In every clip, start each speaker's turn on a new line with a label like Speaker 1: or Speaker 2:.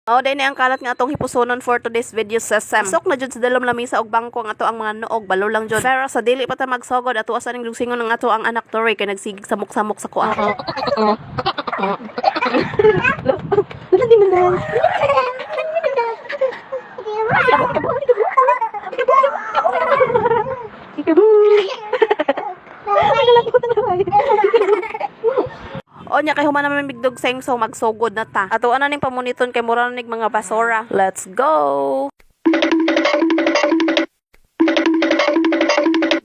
Speaker 1: Oh, dahil na ang kalat nga atong hipusonon for today's video sa Sam. Sok na jud sa dalom lamisa og bangko nga ato ang mga noog, balo lang jud. Pero sa dili pa ta magsogod ato asa ning dugsingon ng ato ang anak Tori kay nagsigig samok-samok sa kuha.
Speaker 2: Di man.
Speaker 1: O nya kay human naman bigdog seng so magsugod na ta. Ato ana ning pamuniton kay mura nig mga basura. Let's go.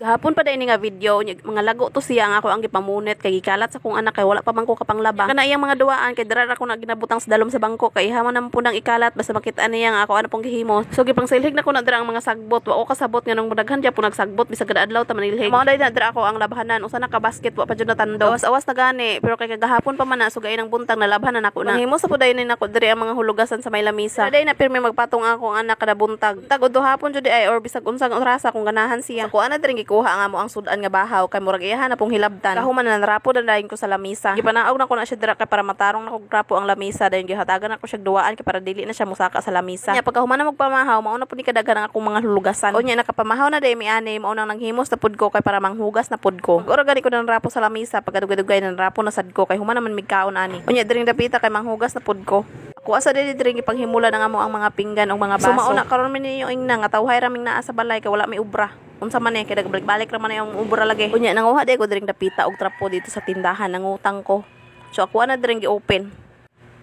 Speaker 1: Gahapon pa dahil nga video, mga lago to siya nga ako ang gipamunit kay gikalat sa kong anak kay wala pa man ko kapanglaba. Kana iyang mga duaan kay dira ako na ginabutang sa dalom sa bangko kay haman naman po nang ikalat basta makita niya nga ako ano pong gihimo. So gipang silhig na ko na dira ang mga sagbot, wa ko kasabot nga nung mudaghan diya po nagsagbot bisag kada adlaw ta manilhig. Mao dahil na dira ako ang labhanan usa na ka basket wa pa jud natando. Awas na gani pero kay kagahapon pa man na sugay ng buntag na labhanan ako na. Manghimo sa puday ni nako diri ang mga hulugasan sa may lamisa. Dahil na pirmi magpatong ako ang anak kada buntag. Tag hapon jud ay or bisag unsang orasa kung ganahan siya. Ako ana diri gikuha nga mo ang sudan nga bahaw kay murag iyahan na pong hilabtan. Kahuman na narapo dandayon ko sa lamisa. Gipanaog na ko na siya dira kay para matarong na ko grapo ang lamisa dayon gihatagan ako siya duwaan kay para dili na siya musaka sa lamisa. Nya pagkahuman na magpamahaw mao na pud ni kadaghan ang akong mga hulugasan. O nya nakapamahaw na day mi ani mao nang nanghimos na pud ko kay para manghugas na pud ko. Ora gani ko nang rapo sa lamisa pagkadugay-dugay nang rapo na sad ko kay human naman migkaon ani. O nya diring dapita kay manghugas na pud ko. Ako asa dili diri gipanghimula na nga mo ang mga pinggan o mga baso. Sumauna karon mi ninyo ingna nga tawhay raming naa sa balay kay wala may ubra. Unsa man kay nagbalik-balik ra man yung ubra lagi. Unya nanguha day ko diring dapita og trapo dito sa tindahan nangutang ko. So ako na diring gi-open.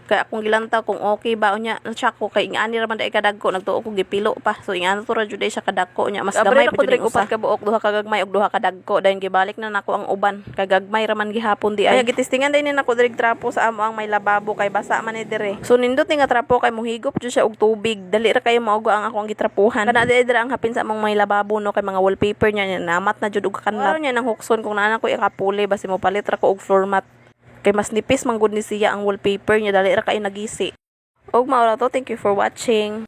Speaker 1: Kaya akong gilantaw kung okay ba unya na-check ko kay ingani ra man day kadagko nagtuo ko gipilo pa. So ingano to ra jud sa kadagko unya mas gamay pa jud upat ka buok duha ka gagmay og duha ka dagko dayon gibalik na nako ang uban kay gagmay ra man gihapon di ay. Gitistingan day ni nako dirig trapo sa amo ang may lababo kay basa man ni dire. So nindot ni nga trapo kay mohigop jud siya og tubig. Dali ra kayo maugo ang ako ang gitrapuhan. Kana dira ang hapin sa among may lababo no kay mga wallpaper niya namat na jud og kanlap. Nya nang hukson kung naa ko ikapuli basi mo palit ra ko og floor mat. Kay mas nipis man gud ni siya ang wallpaper niya dali ra kay nagisi. Og mao ra to, thank you for watching.